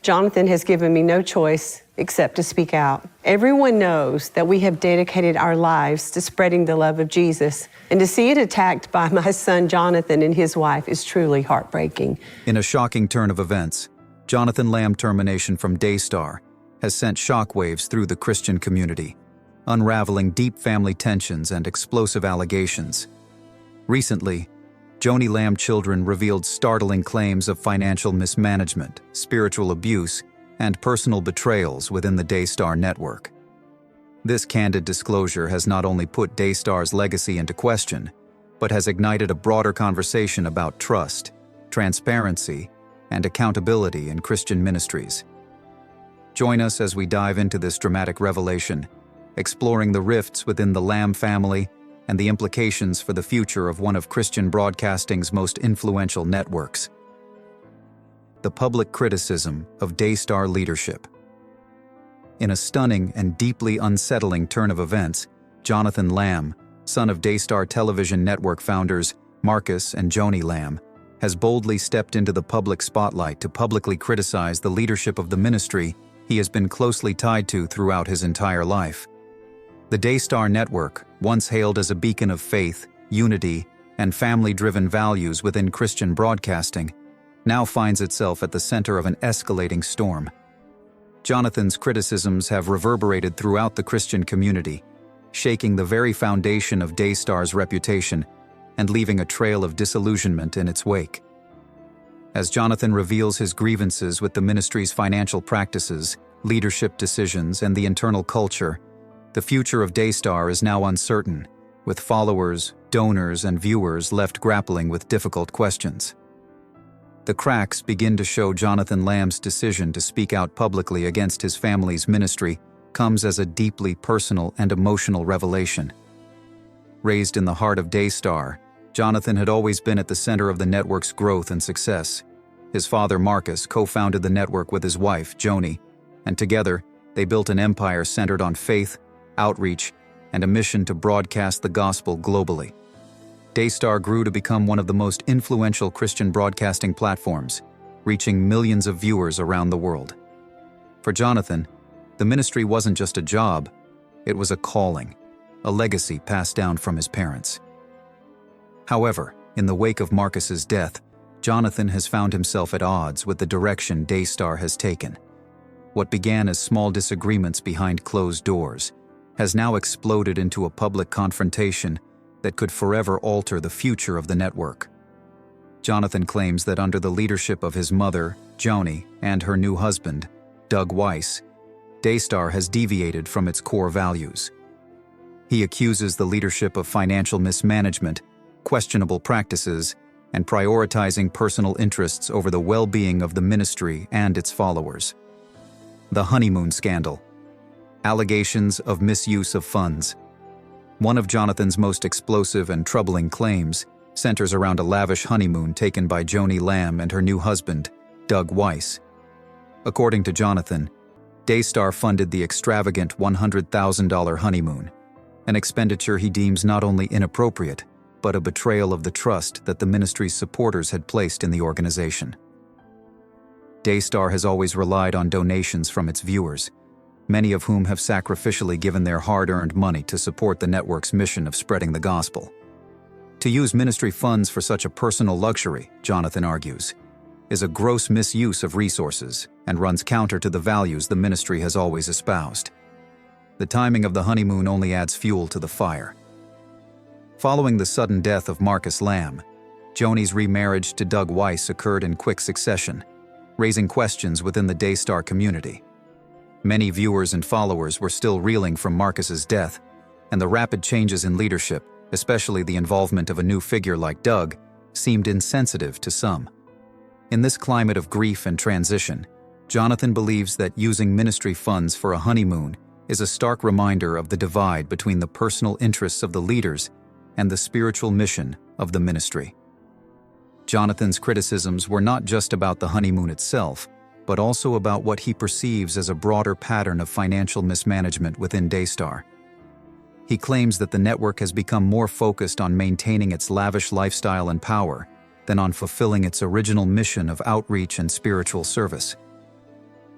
Jonathan has given me no choice except to speak out. Everyone knows that we have dedicated our lives to spreading the love of Jesus, and to see it attacked by my son Jonathan and his wife is truly heartbreaking. In a shocking turn of events, Jonathan Lamb termination from Daystar has sent shockwaves through the Christian community, unraveling deep family tensions and explosive allegations. Recently, Joni Lamb children revealed startling claims of financial mismanagement, spiritual abuse, and personal betrayals within the Daystar network. This candid disclosure has not only put Daystar's legacy into question, but has ignited a broader conversation about trust, transparency, and accountability in Christian ministries. Join us as we dive into this dramatic revelation, exploring the rifts within the Lamb family and the implications for the future of one of Christian broadcasting's most influential networks. The public criticism of Daystar leadership. In a stunning and deeply unsettling turn of events, Jonathan Lamb, son of Daystar Television Network founders Marcus and Joni Lamb, has boldly stepped into the public spotlight to publicly criticize the leadership of the ministry he has been closely tied to throughout his entire life. The Daystar Network, once hailed as a beacon of faith, unity, and family-driven values within Christian broadcasting, now finds itself at the center of an escalating storm. Jonathan's criticisms have reverberated throughout the Christian community, shaking the very foundation of Daystar's reputation and leaving a trail of disillusionment in its wake. As Jonathan reveals his grievances with the ministry's financial practices, leadership decisions, and the internal culture, the future of Daystar is now uncertain, with followers, donors, and viewers left grappling with difficult questions. The cracks begin to show. Jonathan Lamb's decision to speak out publicly against his family's ministry comes as a deeply personal and emotional revelation. Raised in the heart of Daystar, Jonathan had always been at the center of the network's growth and success. His father, Marcus, co-founded the network with his wife, Joni, and together they built an empire centered on faith, outreach, and a mission to broadcast the gospel globally. Daystar grew to become one of the most influential Christian broadcasting platforms, reaching millions of viewers around the world. For Jonathan, the ministry wasn't just a job, it was a calling, a legacy passed down from his parents. However, in the wake of Marcus's death, Jonathan has found himself at odds with the direction Daystar has taken. What began as small disagreements behind closed doors has now exploded into a public confrontation that could forever alter the future of the network. Jonathan claims that under the leadership of his mother, Joni, and her new husband, Doug Weiss, Daystar has deviated from its core values. He accuses the leadership of financial mismanagement, questionable practices, and prioritizing personal interests over the well-being of the ministry and its followers. The honeymoon scandal. Allegations of misuse of funds. One of Jonathan's most explosive and troubling claims centers around a lavish honeymoon taken by Joni Lamb and her new husband, Doug Weiss. According to Jonathan, Daystar funded the extravagant $100,000 honeymoon, an expenditure he deems not only inappropriate, but a betrayal of the trust that the ministry's supporters had placed in the organization. Daystar has always relied on donations from its viewers, many of whom have sacrificially given their hard-earned money to support the network's mission of spreading the gospel. To use ministry funds for such a personal luxury, Jonathan argues, is a gross misuse of resources and runs counter to the values the ministry has always espoused. The timing of the honeymoon only adds fuel to the fire. Following the sudden death of Marcus Lamb, Joni's remarriage to Doug Weiss occurred in quick succession, raising questions within the Daystar community. Many viewers and followers were still reeling from Marcus's death, and the rapid changes in leadership, especially the involvement of a new figure like Doug, seemed insensitive to some. In this climate of grief and transition, Jonathan believes that using ministry funds for a honeymoon is a stark reminder of the divide between the personal interests of the leaders and the spiritual mission of the ministry. Jonathan's criticisms were not just about the honeymoon itself, but also about what he perceives as a broader pattern of financial mismanagement within Daystar. He claims that the network has become more focused on maintaining its lavish lifestyle and power than on fulfilling its original mission of outreach and spiritual service.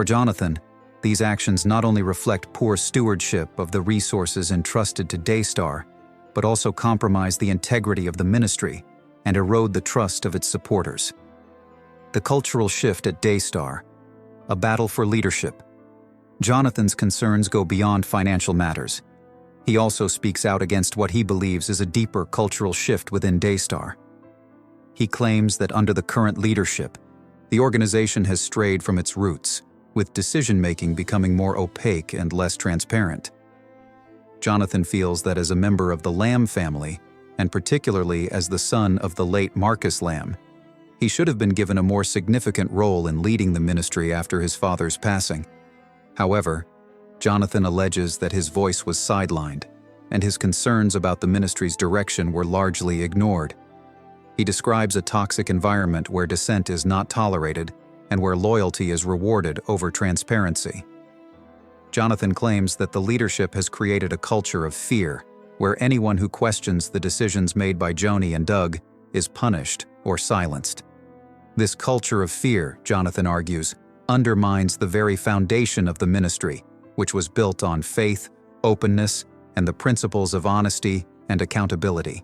For Jonathan, these actions not only reflect poor stewardship of the resources entrusted to Daystar, but also compromise the integrity of the ministry and erode the trust of its supporters. The cultural shift at Daystar, a battle for leadership. Jonathan's concerns go beyond financial matters. He also speaks out against what he believes is a deeper cultural shift within Daystar. He claims that under the current leadership, the organization has strayed from its roots, with decision-making becoming more opaque and less transparent. Jonathan feels that as a member of the Lamb family, and particularly as the son of the late Marcus Lamb, he should have been given a more significant role in leading the ministry after his father's passing. However, Jonathan alleges that his voice was sidelined, and his concerns about the ministry's direction were largely ignored. He describes a toxic environment where dissent is not tolerated and where loyalty is rewarded over transparency. Jonathan claims that the leadership has created a culture of fear, where anyone who questions the decisions made by Joni and Doug is punished or silenced. This culture of fear, Jonathan argues, undermines the very foundation of the ministry, which was built on faith, openness, and the principles of honesty and accountability.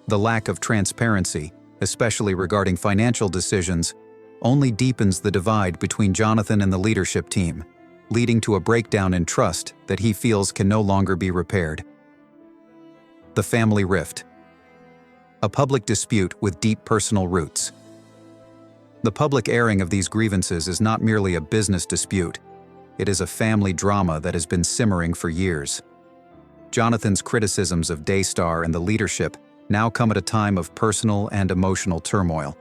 The lack of transparency, especially regarding financial decisions, only deepens the divide between Jonathan and the leadership team, leading to a breakdown in trust that he feels can no longer be repaired. The family rift. A public dispute with deep personal roots. The public airing of these grievances is not merely a business dispute. It is a family drama that has been simmering for years. Jonathan's criticisms of Daystar and the leadership now come at a time of personal and emotional turmoil.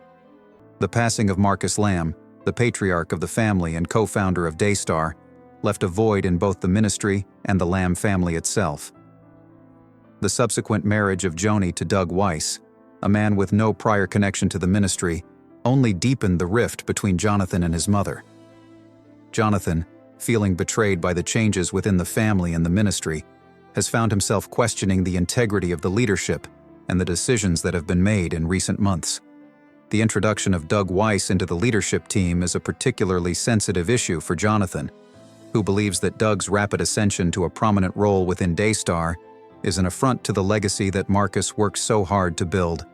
The passing of Marcus Lamb, the patriarch of the family and co-founder of Daystar, left a void in both the ministry and the Lamb family itself. The subsequent marriage of Joni to Doug Weiss, a man with no prior connection to the ministry, only deepened the rift between Jonathan and his mother. Jonathan, feeling betrayed by the changes within the family and the ministry, has found himself questioning the integrity of the leadership and the decisions that have been made in recent months. The introduction of Doug Weiss into the leadership team is a particularly sensitive issue for Jonathan, who believes that Doug's rapid ascension to a prominent role within Daystar is an affront to the legacy that Marcus worked so hard to build.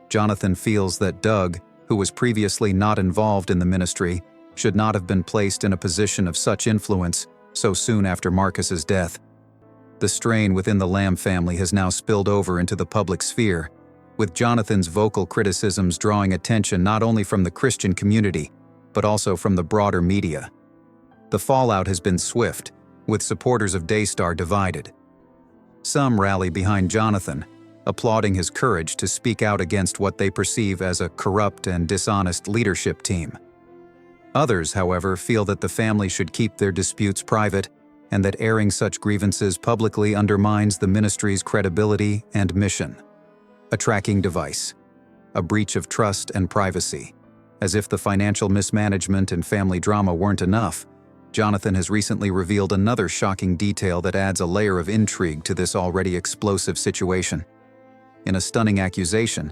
Jonathan feels that Doug, who was previously not involved in the ministry, should not have been placed in a position of such influence so soon after Marcus's death. The strain within the Lamb family has now spilled over into the public sphere, with Jonathan's vocal criticisms drawing attention not only from the Christian community, but also from the broader media. The fallout has been swift, with supporters of Daystar divided. Some rally behind Jonathan, applauding his courage to speak out against what they perceive as a corrupt and dishonest leadership team. Others, however, feel that the family should keep their disputes private and that airing such grievances publicly undermines the ministry's credibility and mission. A tracking device. A breach of trust and privacy. As if the financial mismanagement and family drama weren't enough, Jonathan has recently revealed another shocking detail that adds a layer of intrigue to this already explosive situation. In a stunning accusation,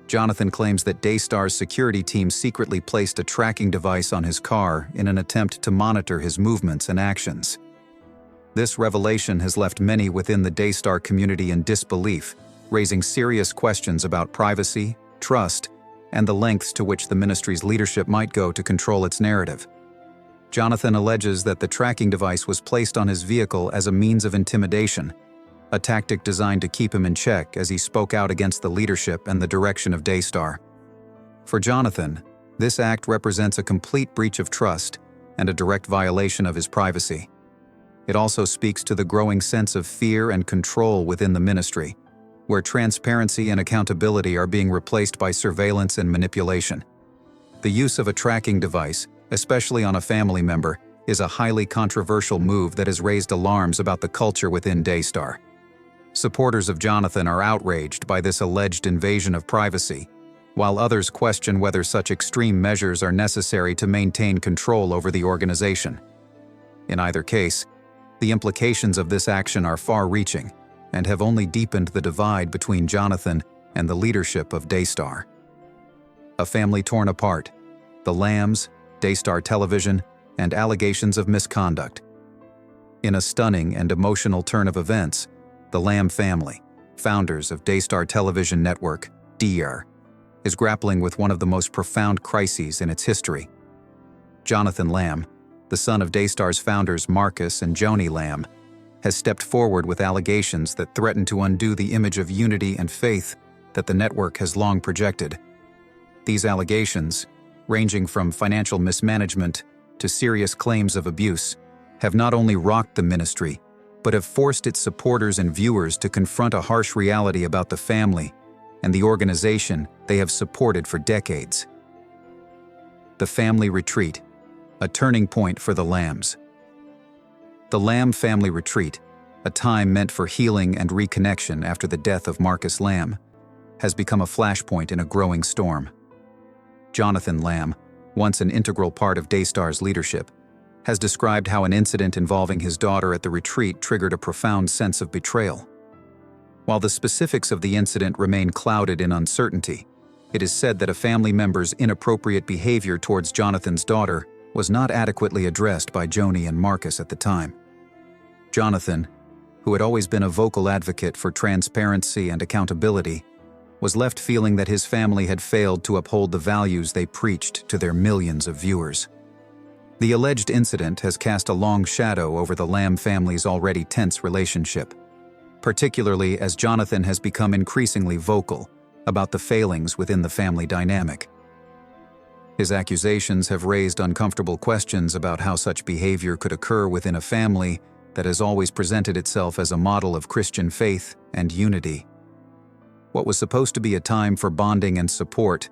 Jonathan claims that Daystar's security team secretly placed a tracking device on his car in an attempt to monitor his movements and actions. This revelation has left many within the Daystar community in disbelief, raising serious questions about privacy, trust, and the lengths to which the ministry's leadership might go to control its narrative. Jonathan alleges that the tracking device was placed on his vehicle as a means of intimidation, a tactic designed to keep him in check as he spoke out against the leadership and the direction of Daystar. For Jonathan, this act represents a complete breach of trust and a direct violation of his privacy. It also speaks to the growing sense of fear and control within the ministry, where transparency and accountability are being replaced by surveillance and manipulation. The use of a tracking device, especially on a family member, is a highly controversial move that has raised alarms about the culture within Daystar. Supporters of Jonathan are outraged by this alleged invasion of privacy, while others question whether such extreme measures are necessary to maintain control over the organization. In either case, the implications of this action are far-reaching and have only deepened the divide between Jonathan and the leadership of Daystar. A family torn apart, the Lambs, Daystar Television, and allegations of misconduct. In a stunning and emotional turn of events, the Lamb family, founders of Daystar Television Network, DR, is grappling with one of the most profound crises in its history. Jonathan Lamb, the son of Daystar's founders Marcus and Joni Lamb, has stepped forward with allegations that threaten to undo the image of unity and faith that the network has long projected. These allegations, ranging from financial mismanagement to serious claims of abuse, have not only rocked the ministry, but have forced its supporters and viewers to confront a harsh reality about the family and the organization they have supported for decades. The Family Retreat, a turning point for the Lambs. The Lamb Family Retreat, a time meant for healing and reconnection after the death of Marcus Lamb, has become a flashpoint in a growing storm. Jonathan Lamb, once an integral part of Daystar's leadership, has described how an incident involving his daughter at the retreat triggered a profound sense of betrayal. While the specifics of the incident remain clouded in uncertainty, it is said that a family member's inappropriate behavior towards Jonathan's daughter was not adequately addressed by Joni and Marcus at the time. Jonathan, who had always been a vocal advocate for transparency and accountability, was left feeling that his family had failed to uphold the values they preached to their millions of viewers. The alleged incident has cast a long shadow over the Lamb family's already tense relationship, particularly as Jonathan has become increasingly vocal about the failings within the family dynamic. His accusations have raised uncomfortable questions about how such behavior could occur within a family that has always presented itself as a model of Christian faith and unity. What was supposed to be a time for bonding and support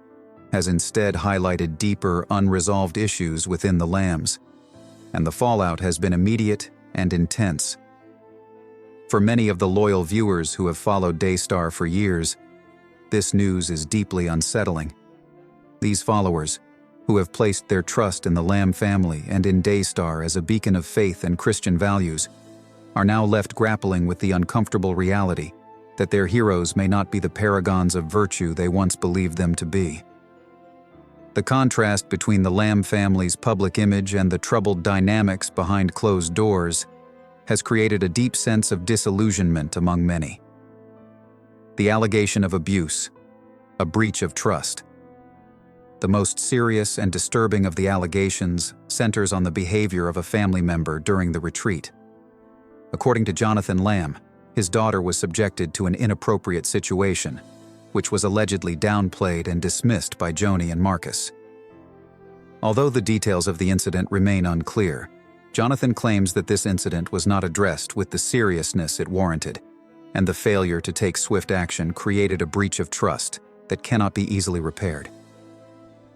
has instead highlighted deeper, unresolved issues within the Lambs, and the fallout has been immediate and intense. For many of the loyal viewers who have followed Daystar for years, this news is deeply unsettling. These followers, who have placed their trust in the Lamb family and in Daystar as a beacon of faith and Christian values, are now left grappling with the uncomfortable reality that their heroes may not be the paragons of virtue they once believed them to be. The contrast between the Lamb family's public image and the troubled dynamics behind closed doors has created a deep sense of disillusionment among many. The allegation of abuse, a breach of trust. The most serious and disturbing of the allegations centers on the behavior of a family member during the retreat. According to Jonathan Lamb, his daughter was subjected to an inappropriate situation, which was allegedly downplayed and dismissed by Joni and Marcus. Although the details of the incident remain unclear, Jonathan claims that this incident was not addressed with the seriousness it warranted, and the failure to take swift action created a breach of trust that cannot be easily repaired.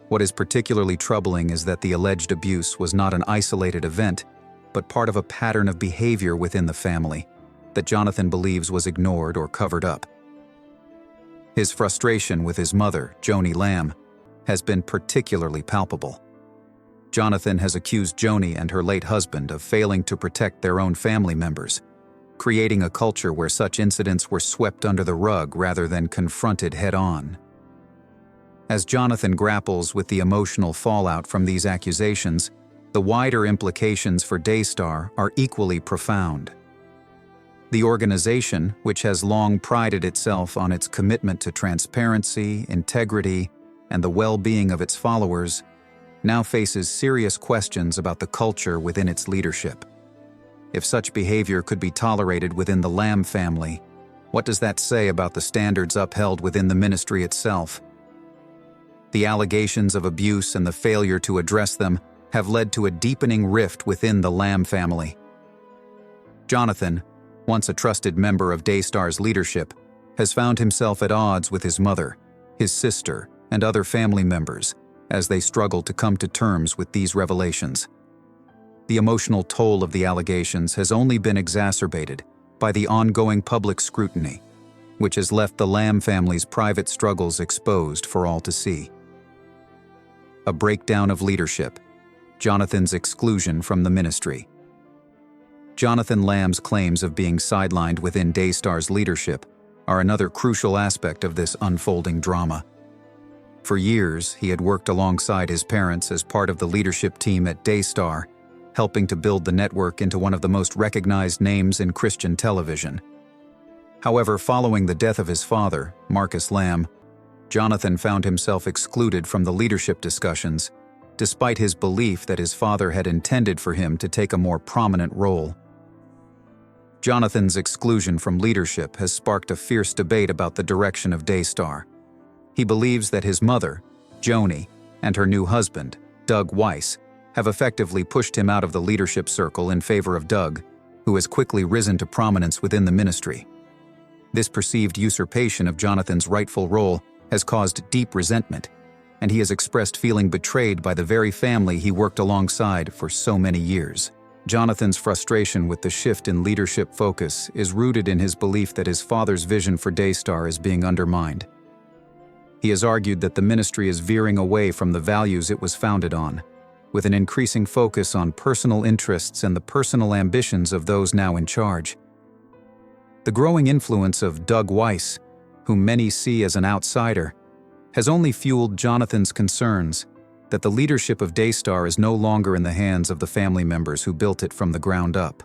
What is particularly troubling is that the alleged abuse was not an isolated event, but part of a pattern of behavior within the family that Jonathan believes was ignored or covered up. His frustration with his mother, Joni Lamb, has been particularly palpable. Jonathan has accused Joni and her late husband of failing to protect their own family members, creating a culture where such incidents were swept under the rug rather than confronted head-on. As Jonathan grapples with the emotional fallout from these accusations, the wider implications for Daystar are equally profound. The organization, which has long prided itself on its commitment to transparency, integrity, and the well-being of its followers, now faces serious questions about the culture within its leadership. If such behavior could be tolerated within the Lamb family, what does that say about the standards upheld within the ministry itself? The allegations of abuse and the failure to address them have led to a deepening rift within the Lamb family. Jonathan, once a trusted member of Daystar's leadership, has found himself at odds with his mother, his sister, and other family members as they struggle to come to terms with these revelations. The emotional toll of the allegations has only been exacerbated by the ongoing public scrutiny, which has left the Lamb family's private struggles exposed for all to see. A breakdown of leadership, Jonathan's exclusion from the ministry. Jonathan Lamb's claims of being sidelined within Daystar's leadership are another crucial aspect of this unfolding drama. For years, he had worked alongside his parents as part of the leadership team at Daystar helping to build the network into one of the most recognized names in Christian television. However, following the death of his father, Marcus Lamb, Jonathan found himself excluded from the leadership discussions, despite his belief that his father had intended for him to take a more prominent role. Jonathan's exclusion from leadership has sparked a fierce debate about the direction of Daystar. He believes that his mother, Joni, and her new husband, Doug Weiss, have effectively pushed him out of the leadership circle in favor of Doug, who has quickly risen to prominence within the ministry. This perceived usurpation of Jonathan's rightful role has caused deep resentment, and he has expressed feeling betrayed by the very family he worked alongside for so many years. Jonathan's frustration with the shift in leadership focus is rooted in his belief that his father's vision for Daystar is being undermined. He has argued that the ministry is veering away from the values it was founded on, with an increasing focus on personal interests and the personal ambitions of those now in charge. The growing influence of Doug Weiss, whom many see as an outsider, has only fueled Jonathan's concerns that the leadership of Daystar is no longer in the hands of the family members who built it from the ground up.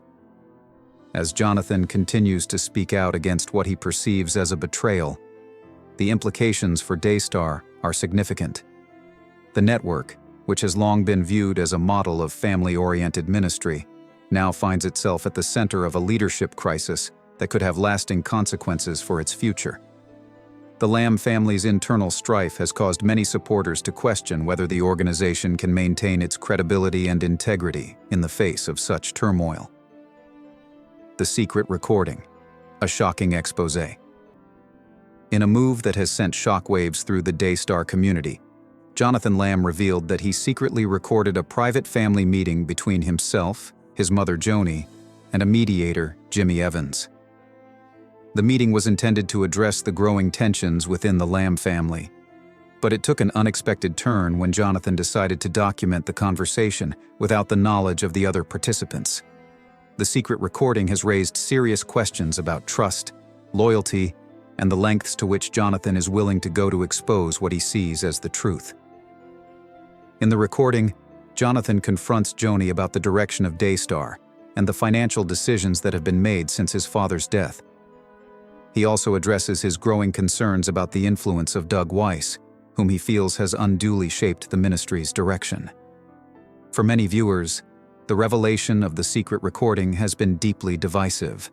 As Jonathan continues to speak out against what he perceives as a betrayal, the implications for Daystar are significant. The network, which has long been viewed as a model of family-oriented ministry, now finds itself at the center of a leadership crisis that could have lasting consequences for its future. The Lamb family's internal strife has caused many supporters to question whether the organization can maintain its credibility and integrity in the face of such turmoil. The secret recording, a shocking exposé. In a move that has sent shockwaves through the Daystar community, Jonathan Lamb revealed that he secretly recorded a private family meeting between himself, his mother Joni, and a mediator, Jimmy Evans. The meeting was intended to address the growing tensions within the Lamb family, but it took an unexpected turn when Jonathan decided to document the conversation without the knowledge of the other participants. The secret recording has raised serious questions about trust, loyalty, and the lengths to which Jonathan is willing to go to expose what he sees as the truth. In the recording, Jonathan confronts Joni about the direction of Daystar and the financial decisions that have been made since his father's death. He also addresses his growing concerns about the influence of Doug Weiss, whom he feels has unduly shaped the ministry's direction. For many viewers, the revelation of the secret recording has been deeply divisive.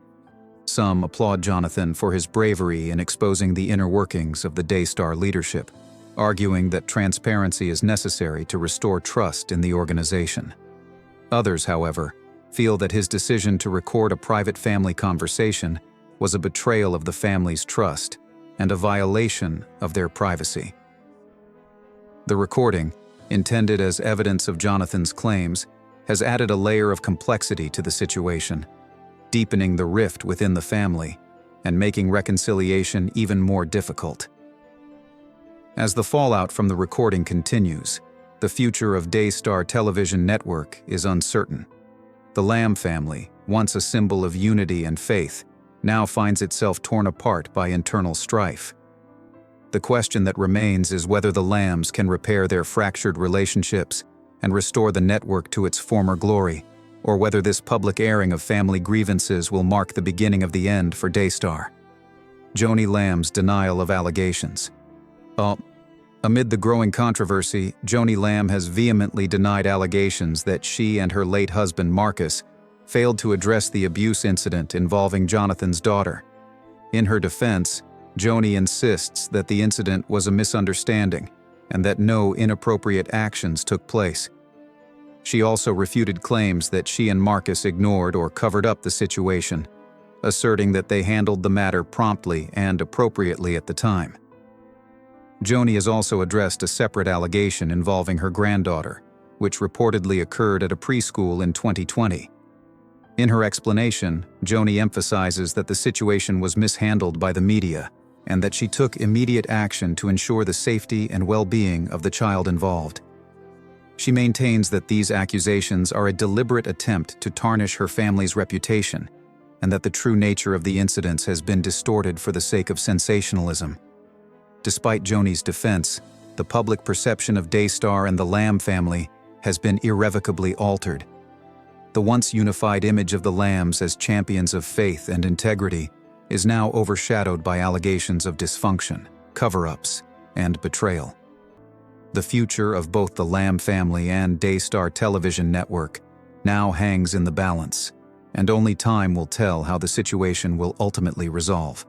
Some applaud Jonathan for his bravery in exposing the inner workings of the Daystar leadership, arguing that transparency is necessary to restore trust in the organization. Others, however, feel that his decision to record a private family conversation was a betrayal of the family's trust and a violation of their privacy. The recording, intended as evidence of Jonathan's claims, has added a layer of complexity to the situation, deepening the rift within the family and making reconciliation even more difficult. As the fallout from the recording continues, the future of Daystar Television Network is uncertain. The Lamb family, once a symbol of unity and faith, now finds itself torn apart by internal strife. The question that remains is whether the Lambs can repair their fractured relationships and restore the network to its former glory, or whether this public airing of family grievances will mark the beginning of the end for Daystar. Joni Lamb's denial of allegations. Amid the growing controversy, Joni Lamb has vehemently denied allegations that she and her late husband Marcus failed to address the abuse incident involving Jonathan's daughter. In her defense, Joni insists that the incident was a misunderstanding and that no inappropriate actions took place. She also refuted claims that she and Marcus ignored or covered up the situation, asserting that they handled the matter promptly and appropriately at the time. Joni has also addressed a separate allegation involving her granddaughter, which reportedly occurred at a preschool in 2020. In her explanation, Joni emphasizes that the situation was mishandled by the media and that she took immediate action to ensure the safety and well-being of the child involved. She maintains that these accusations are a deliberate attempt to tarnish her family's reputation and that the true nature of the incidents has been distorted for the sake of sensationalism. Despite Joni's defense, the public perception of Daystar and the Lamb family has been irrevocably altered. The once unified image of the Lambs as champions of faith and integrity is now overshadowed by allegations of dysfunction, cover-ups, and betrayal. The future of both the Lamb family and Daystar Television Network now hangs in the balance, and only time will tell how the situation will ultimately resolve.